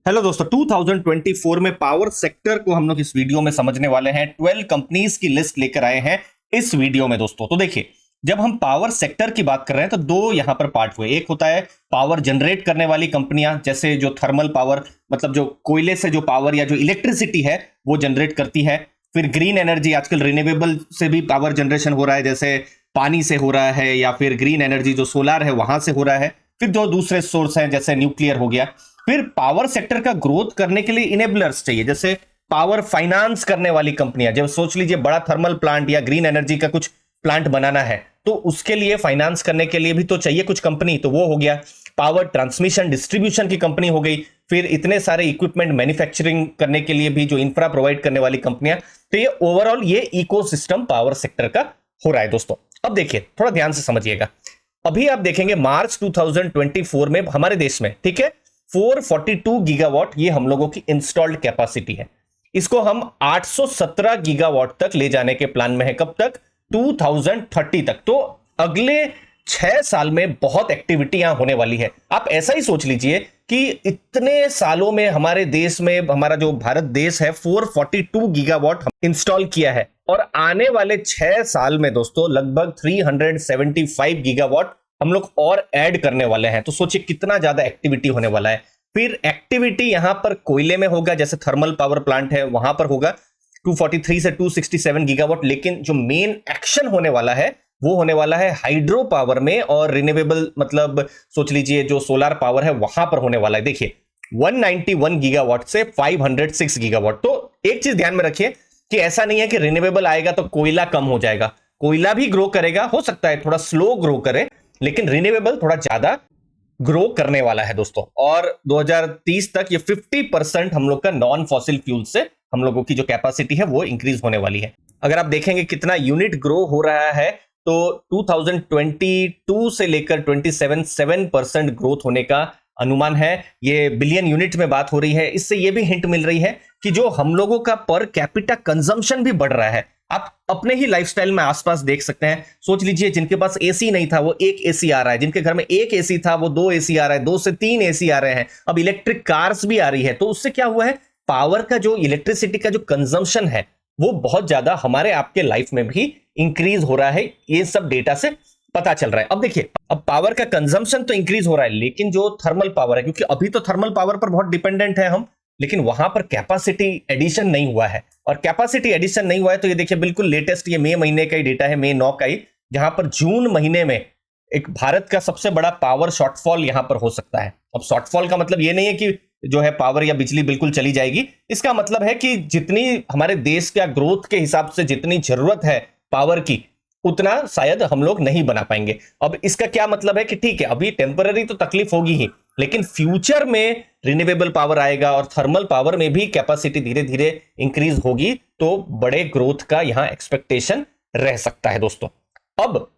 Hello दोस्तों, 2024 में power sector को हम लोग इस वीडियो में समझने वाले हैं। 12 कंपनीज की लिस्ट लेकर आए हैं इस वीडियो में दोस्तों। तो देखिए, जब हम पावर सेक्टर की बात कर रहे हैं तो दो यहां पर पार्ट हुए। एक होता है पावर जनरेट करने वाली कंपनियां, जैसे जो थर्मल पावर, मतलब जो कोयले से जो पावर या जो इलेक्ट्रिसिटी है वो जनरेट करती है। फिर ग्रीन एनर्जी, आजकल रिन्यूएबल से भी पावर जनरेशन हो रहा है, जैसे पानी से हो रहा है, या फिर ग्रीन एनर्जी जो सोलर है वहां से हो रहा है। फिर जो दूसरे सोर्स हैं जैसे न्यूक्लियर हो गया। फिर पावर सेक्टर का ग्रोथ करने के लिए इनेबलर्स चाहिए, जैसे पावर फाइनेंस करने वाली कंपनियां। जब सोच लीजिए बड़ा थर्मल प्लांट या ग्रीन एनर्जी का कुछ प्लांट बनाना है तो उसके लिए फाइनेंस करने के लिए भी तो चाहिए कुछ कंपनी, तो वो हो गया। पावर ट्रांसमिशन डिस्ट्रीब्यूशन की कंपनी हो गई। फिर इतने सारे इक्विपमेंट मैन्युफैक्चरिंग करने के लिए भी जो इंफ्रा प्रोवाइड करने वाली कंपनियां। तो ये ओवरऑल ये इकोसिस्टम पावर सेक्टर का हो रहा है दोस्तों। अब देखिए, थोड़ा ध्यान से समझिएगा। अभी आप देखेंगे मार्च 2024 में हमारे देश में, ठीक है, 442 गीगावाट ये हम लोगों की इंस्टॉल्ड कैपेसिटी है। इसको हम 817 गीगावाट तक ले जाने के प्लान में है। कब तक? 2030 तक। तो अगले 6 साल में बहुत एक्टिविटी यहां होने वाली है। आप ऐसा ही सोच लीजिए कि इतने सालों में हमारे देश में, हमारा जो भारत देश है, 442 गीगावाट इंस्टॉल किया है, और आने वाले 6 साल में दोस्तों लगभग 375 गीगावाट हम लोग और ऐड करने वाले हैं। तो सोचिए कितना ज्यादा एक्टिविटी होने वाला है। फिर एक्टिविटी यहां पर कोयले में होगा, जैसे थर्मल पावर प्लांट है वहां पर होगा 243 से 267 गीगावाट। लेकिन जो मेन एक्शन होने वाला है वो होने वाला है हाइड्रो पावर में, और रिन्यूएबल, मतलब सोच लीजिए जो सोलर पावर है वहां पर होने वाला है। देखिए 191 गीगावाट से 506 गीगावाट। तो एक चीज ध्यान में रखिए कि ऐसा नहीं है कि रिन्यूएबल आएगा तो कोयला कम हो जाएगा। कोयला भी ग्रो करेगा, हो सकता है थोड़ा स्लो ग्रो करे, लेकिन रिन्यूएबल थोड़ा ज्यादा ग्रो करने वाला है दोस्तों। और 2030 तक ये 50% हम लोग का नॉन फॉसिल फ्यूल से हम लोगों की जो कैपेसिटी है वो इंक्रीज होने वाली है। अगर आप देखेंगे कितना यूनिट ग्रो हो रहा है, तो 2022 से लेकर 27 7% ग्रोथ होने का अनुमान है। ये बिलियन यूनिट में बात हो रही है। इससे ये भी हिंट मिल रही है कि जो हम लोगों का पर कैपिटा कंजम्पशन भी बढ़ रहा है। आप अपने ही लाइफस्टाइल में आसपास देख सकते हैं। सोच लीजिए जिनके पास एसी नहीं था वो एक एसी आ रहा है, जिनके घर में एक एसी था वो 2 एसी आ रहा है, 2 से 3 एसी आ रहे हैं। अब इलेक्ट्रिक कार्स भी आ रही है। तो उससे क्या हुआ है, पावर का जो इलेक्ट्रिसिटी का जो कंजम्पशन है वो बहुत ज्यादा हमारे आपके लाइफ में भी इंक्रीज हो रहा है। ये सब डेटा से पता चल रहा है। अब देखिए, अब पावर का कंजम्पशन तो इंक्रीज हो रहा है, लेकिन जो थर्मल पावर है, क्योंकि अभी तो थर्मल पावर पर बहुत डिपेंडेंट है हम, लेकिन वहां पर कैपेसिटी एडिशन नहीं हुआ है। और कैपेसिटी एडिशन नहीं हुआ है तो ये देखिए बिल्कुल लेटेस्ट, ये मई महीने का ही डेटा है, मई 9 का ही, जहां पर जून महीने में एक भारत का सबसे बड़ा पावर शॉर्टफॉल यहां पर हो सकता है। अब शॉर्टफॉल का मतलब ये नहीं है कि जो है पावर या बिजली बिल्कुल चली जाएगी। इसका मतलब है कि जितनी हमारे देश का ग्रोथ के हिसाब से जितनी जरूरत है पावर की, उतना शायद हम लोग नहीं बना पाएंगे। अब इसका क्या मतलब है कि ठीक है, अभी टेम्पररी तो तकलीफ होगी ही, लेकिन फ्यूचर में रिन्यूएबल पावर आएगा और थर्मल पावर में भी कैपेसिटी धीरे धीरे इंक्रीज होगी, तो बड़े ग्रोथ का यहां एक्सपेक्टेशन रह सकता है दोस्तों। अब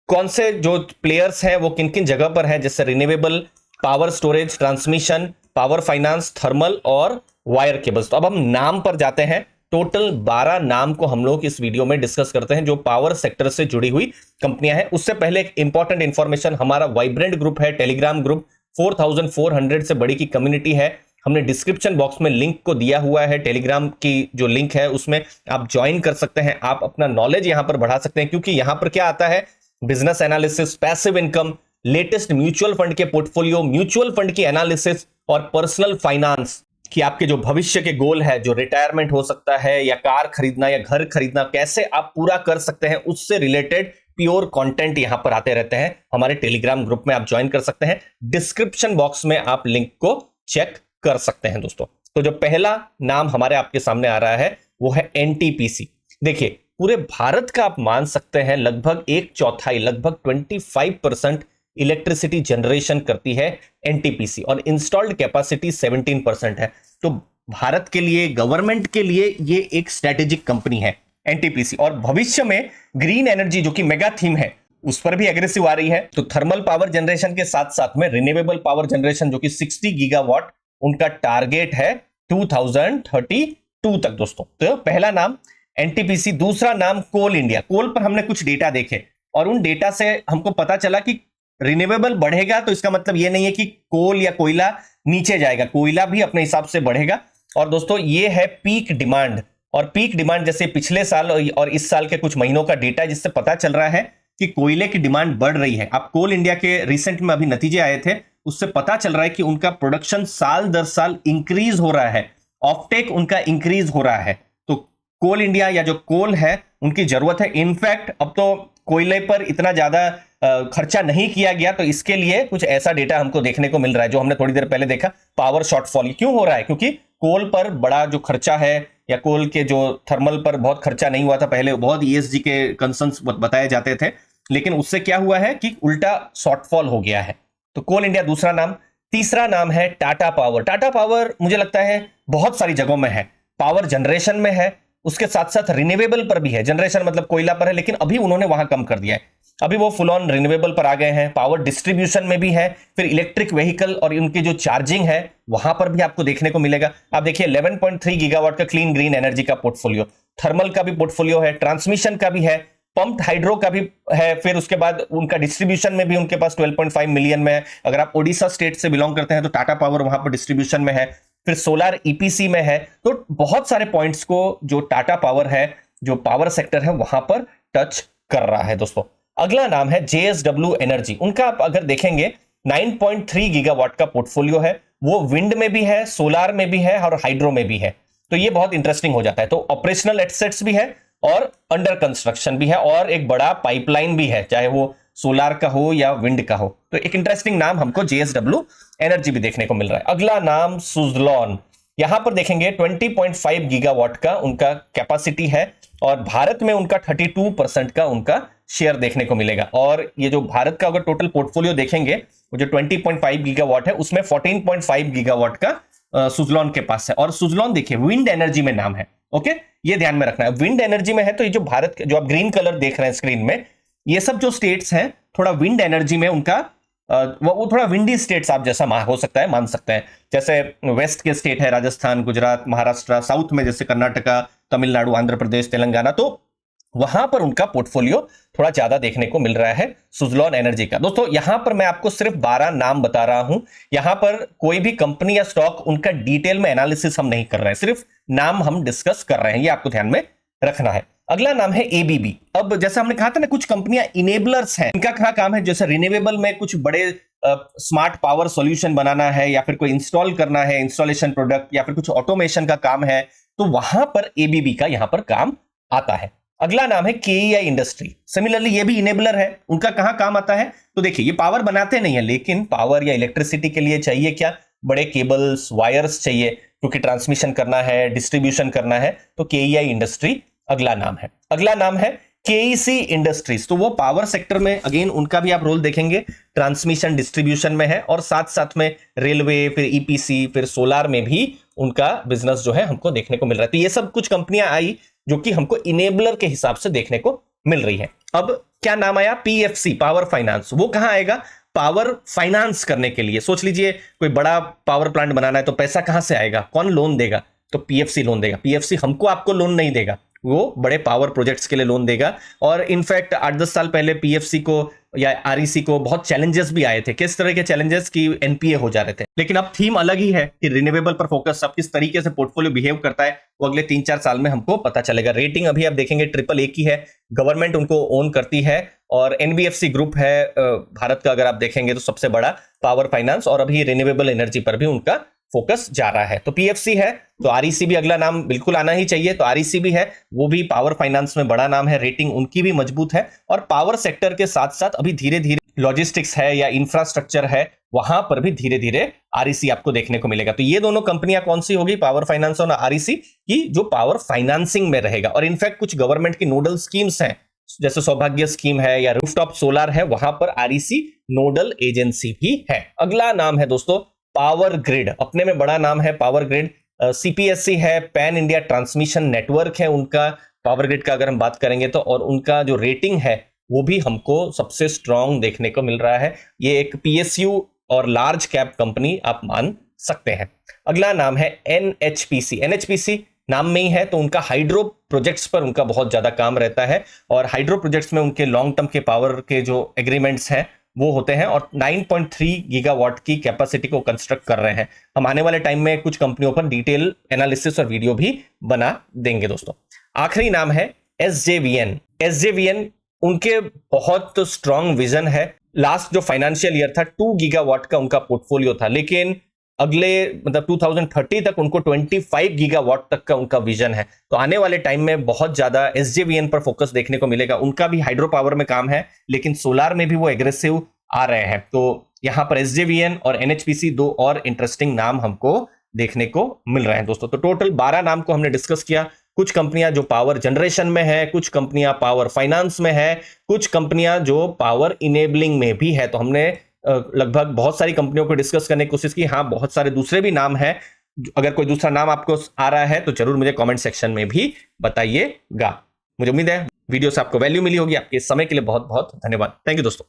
कौन से जो प्लेयर्स हैं वो किन किन जगह पर हैं, जैसे renewable, power storage, transmission, power finance, thermal और वायर केबल्स। तो अब हम नाम पर जाते हैं। टोटल 12 नाम को हम लोग इस वीडियो में डिस्कस करते हैं जो पावर सेक्टर से जुड़ी हुई कंपनियां हैं। उससे पहले एक इंपॉर्टेंट इंफॉर्मेशन, हमारा वाइब्रेंट ग्रुप है, टेलीग्राम ग्रुप, 4400 से बड़ी की कम्युनिटी है। हमने डिस्क्रिप्शन बॉक्स में लिंक को दिया हुआ है, टेलीग्राम की जो लिंक है उसमें आप ज्वाइन कर सकते हैं। आप अपना नॉलेज यहां पर बढ़ा सकते हैं, क्योंकि यहां पर क्या आता है, business analysis, passive income, latest mutual fund के पोर्टफोलियो, म्यूचुअल फंड की एनालिसिस और पर्सनल फाइनेंस कि आपके जो भविष्य के गोल है, जो रिटायरमेंट हो सकता है या कार खरीदना या घर खरीदना, कैसे आप पूरा कर सकते हैं, उससे रिलेटेड प्योर कंटेंट यहां पर आते रहते हैं। हमारे टेलीग्राम ग्रुप में आप ज्वाइन कर सकते हैं, डिस्क्रिप्शन बॉक्स में आप लिंक को चेक कर सकते हैं दोस्तों। तो जो पहला नाम हमारे आपके सामने आ रहा है वो है एनटीपीसी। देखिए पूरे भारत का आप मान सकते हैं लगभग 1/4, लगभग 25% इलेक्ट्रिसिटी जनरेशन करती है एनटीपीसी, और इंस्टॉल्ड कैपेसिटी 17% है। तो भारत के लिए, गवर्नमेंट के लिए ये एक स्ट्रेटेजिक कंपनी है एनटीपीसी। और भविष्य में ग्रीन एनर्जी जो कि मेगा थीम है उस पर भी एग्रेसिव आ रही है। तो थर्मल पावर जनरेशन के साथ साथ में रिन्यूएबल पावर जनरेशन जो कि 60 गीगावाट उनका टारगेट है 2032 तक दोस्तों। तो पहला नाम एनटीपीसी। दूसरा नाम कोल इंडिया। कोल पर हमने कुछ डेटा देखे और उन डेटा से हमको पता चला कि रिन्यूएबल बढ़ेगा तो इसका मतलब ये नहीं है कि कोल या कोयला नीचे जाएगा, कोयला भी अपने हिसाब से बढ़ेगा। और दोस्तों ये है पीक डिमांड, और पीक डिमांड जैसे पिछले साल और इस साल के कुछ महीनों का डेटा जिससे पता चल रहा है कि कोयले की डिमांड बढ़ रही है। आप कोल इंडिया के रिसेंट में अभी नतीजे आए थे, उससे पता चल रहा है कि उनका प्रोडक्शन साल दर साल इंक्रीज हो रहा है, ऑफटेक उनका इंक्रीज हो रहा है। तो कोल इंडिया या जो कोल है उनकी जरूरत है। इनफैक्ट अब तो कोयले पर इतना ज्यादा खर्चा नहीं किया गया, तो इसके लिए कुछ ऐसा डेटा हमको देखने को मिल रहा है जो हमने थोड़ी देर पहले देखा। पावर शॉर्टफॉल क्यों हो रहा है? क्योंकि कोल पर बड़ा जो खर्चा है, या कोल के जो थर्मल पर बहुत खर्चा नहीं हुआ था पहले, बहुत ईएसजी के कंसर्न्स बताए जाते थे, लेकिन उससे क्या हुआ है कि उल्टा शॉर्टफॉल हो गया है। तो कोल इंडिया दूसरा नाम। तीसरा नाम है टाटा पावर। टाटा पावर मुझे लगता है बहुत सारी जगहों में है, पावर जनरेशन में है, उसके साथ साथ रिन्यूएबल पर भी है। जनरेशन मतलब कोयला पर है, लेकिन अभी उन्होंने वहां कम कर दिया है, अभी वो फुल ऑन रिन्यूएबल पर आ गए हैं। पावर डिस्ट्रीब्यूशन में भी है, फिर इलेक्ट्रिक व्हीकल और उनकी जो चार्जिंग है वहां पर भी आपको देखने को मिलेगा। आप देखिए 11.3 गीगावाट का क्लीन ग्रीन एनर्जी का पोर्टफोलियो, थर्मल का भी पोर्टफोलियो है, ट्रांसमिशन का भी है, पंप्ड हाइड्रो का भी है, फिर उसके बाद उनका डिस्ट्रीब्यूशन में भी उनके पास 12.5 मिलियन में है। अगर आप ओडिशा स्टेट से बिलोंग करते हैं तो टाटा पावर वहां पर डिस्ट्रीब्यूशन में है, फिर सोलर ईपीसी में है। तो बहुत सारे पॉइंट्स को जो टाटा पावर है, जो पावर सेक्टर है, वहां पर टच कर रहा है दोस्तों। अगला नाम है जेएसडब्ल्यू एनर्जी। उनका आप अगर देखेंगे 9.3 गीगावाट का पोर्टफोलियो है, वो विंड में भी है, सोलार में भी है और हाइड्रो में भी है। तो ये बहुत इंटरेस्टिंग हो जाता है। तो ऑपरेशनल एसेट्स भी है और अंडर कंस्ट्रक्शन भी है, और एक बड़ा पाइपलाइन भी है, चाहे वो सोलार का हो या विंड का हो। तो एक इंटरेस्टिंग नाम हमको जेएसडब्ल्यू एनर्जी भी देखने को मिल रहा है। अगला नाम सुजलॉन। यहां पर देखेंगे 20.5 गीगावाट का उनका कैपेसिटी है, और भारत में उनका 32% का उनका शेयर देखने को मिलेगा। और ये जो भारत का अगर टोटल पोर्टफोलियो देखेंगे, वो जो 20.5 गीगावाट है उसमें 14.5 गीगावाट का सुजलॉन के पास है। और सुजलॉन देखिए विंड एनर्जी में नाम है, ओके, ये ध्यान में रखना है, विंड एनर्जी में है। तो ये जो भारत जो आप ग्रीन कलर देख रहे हैं स्क्रीन में, ये सब जो स्टेट्स हैं थोड़ा विंड एनर्जी में उनका वो थोड़ा विंडी स्टेट्स आप जैसा हो सकता है, मान सकते हैं। जैसे वेस्ट के स्टेट है राजस्थान, गुजरात, महाराष्ट्र, साउथ में जैसे कर्नाटका, तमिलनाडु, आंध्र प्रदेश, तेलंगाना, तो वहां पर उनका पोर्टफोलियो थोड़ा ज्यादा देखने को मिल रहा है सुजलॉन एनर्जी का। दोस्तों यहां पर मैं आपको सिर्फ 12 नाम बता रहा हूं, यहां पर कोई भी कंपनी या स्टॉक उनका डिटेल में एनालिसिस हम नहीं कर रहे हैं, सिर्फ नाम हम डिस्कस कर रहे हैं, ये आपको ध्यान में रखना है। अगला नाम है एबीबी। अब जैसे हमने कहा था ना, कुछ कंपनियां इनेबलर्स हैं, इनका क्या काम है, जैसे रिन्यूएबल में कुछ बड़े स्मार्ट पावर सॉल्यूशन बनाना है, या फिर कोई इंस्टॉल करना है, इंस्टॉलेशन प्रोडक्ट, या फिर कुछ ऑटोमेशन का काम है, तो वहां पर एबीबी का यहां पर काम आता है। अगला नाम है केईआई इंडस्ट्री। सिमिलरली ये भी इनेबलर है। उनका कहां काम आता है? तो देखिए ये पावर बनाते नहीं है, लेकिन पावर या इलेक्ट्रिसिटी के लिए चाहिए क्या? बड़े केबल्स, वायर्स चाहिए, क्योंकि ट्रांसमिशन करना है, डिस्ट्रीब्यूशन करना है। तो केईआई इंडस्ट्री अगला नाम है। अगला नाम है केईसी इंडस्ट्रीज। तो वो पावर सेक्टर में अगेन उनका भी आप रोल देखेंगे, ट्रांसमिशन डिस्ट्रीब्यूशन में है, और साथ साथ में रेलवे, फिर ईपीसी, फिर सोलार में भी उनका बिजनेस जो है हमको देखने को मिल रहा है। तो ये सब कुछ कंपनियां आई जो कि हमको इनेबलर के हिसाब से देखने को मिल रही है। अब क्या नाम आया? PFC, power finance. वो कहां आएगा? पावर फाइनेंस करने के लिए। सोच लीजिए कोई बड़ा पावर प्लांट बनाना है, तो पैसा कहां से आएगा? कौन लोन देगा? तो पीएफसी लोन देगा। पीएफसी हमको आपको लोन नहीं देगा, वो बड़े पावर प्रोजेक्ट्स के लिए लोन देगा। और इनफैक्ट 8-10 साल पहले पीएफसी को या आरईसी को बहुत चैलेंजेस भी आए थे। किस तरह के चैलेंजेस? की एनपीए हो जा रहे थे। लेकिन अब थीम अलग ही है कि रिन्यूएबल पर फोकस, अब किस तरीके से पोर्टफोलियो बिहेव करता है वो अगले 3-4 साल में हमको पता चलेगा। रेटिंग अभी आप देखेंगे AAA की है, गवर्नमेंट उनको ओन करती है, और एनबीएफसी ग्रुप है भारत का, अगर आप देखेंगे तो सबसे बड़ा पावर फाइनेंस, और अभी रिन्यूएबल एनर्जी पर भी उनका फोकस जा रहा है। तो पीएफसी है, तो आरईसी भी अगला नाम बिल्कुल आना ही चाहिए। तो आरईसी भी है, वो भी पावर फाइनेंस में बड़ा नाम है, रेटिंग उनकी भी मजबूत है। और पावर सेक्टर के साथ साथ अभी धीरे धीरे लॉजिस्टिक्स है या इंफ्रास्ट्रक्चर है, वहां पर भी धीरे धीरे आरईसी आपको देखने को मिलेगा। तो ये दोनों कंपनियां कौन सी होगी? पावर फाइनेंस और आरईसी की, जो पावर फाइनेंसिंग में रहेगा। और इनफैक्ट कुछ गवर्नमेंट की नोडल स्कीम्स हैं, जैसे सौभाग्य स्कीम है या रूफटॉप सोलर है, वहां पर आरईसी नोडल एजेंसी भी है। अगला नाम है दोस्तों पावर ग्रिड। अपने में बड़ा नाम है पावर ग्रिड। सीपीएससी है, पैन इंडिया ट्रांसमिशन नेटवर्क है उनका पावर ग्रिड का अगर हम बात करेंगे तो, और उनका जो रेटिंग है वो भी हमको सबसे स्ट्रांग देखने को मिल रहा है। ये एक पीएसयू और लार्ज कैप कंपनी आप मान सकते हैं। अगला नाम है एनएचपीसी। एनएचपीसी नाम में ही है, तो उनका हाइड्रो प्रोजेक्ट्स पर उनका बहुत ज्यादा काम रहता है, और हाइड्रो प्रोजेक्ट्स में उनके लॉन्ग टर्म के पावर के जो एग्रीमेंट्स हैं वो होते हैं और 9.3 गीगावाट की कैपेसिटी को कंस्ट्रक्ट कर रहे हैं। हम आने वाले टाइम में कुछ कंपनियों पर डिटेल एनालिसिस और वीडियो भी बना देंगे दोस्तों। आखिरी नाम है SJVN। SJVN उनके बहुत स्ट्रांग विजन है। लास्ट जो फाइनेंशियल ईयर था 2 गीगावाट का उनका पोर्टफोलियो था, लेकिन अगले मतलब 2030 तक उनको 25 गीगावाट तक का उनका विजन है। तो आने वाले टाइम में बहुत ज्यादा SJVN पर फोकस देखने को मिलेगा। उनका भी हाइड्रो पावर में काम है, लेकिन सोलार में भी वो एग्रेसिव आ रहे हैं। तो यहां पर SJVN और NHPC दो और इंटरेस्टिंग नाम हमको देखने को मिल रहे हैं दोस्तों। तो टोटल 12 नाम को हमने डिस्कस किया। कुछ कंपनियां जो पावर जनरेशन में है, कुछ कंपनियां पावर फाइनेंस में है, कुछ कंपनियां जो पावर इनेबलिंग में भी है। तो हमने लगभग बहुत सारी कंपनियों को डिस्कस करने की कोशिश की। हाँ, बहुत सारे दूसरे भी नाम हैं। अगर कोई दूसरा नाम आपको आ रहा है तो जरूर मुझे कमेंट सेक्शन में भी बताइएगा। मुझे उम्मीद है वीडियो से आपको वैल्यू मिली होगी। आपके समय के लिए बहुत बहुत धन्यवाद। थैंक यू दोस्तों।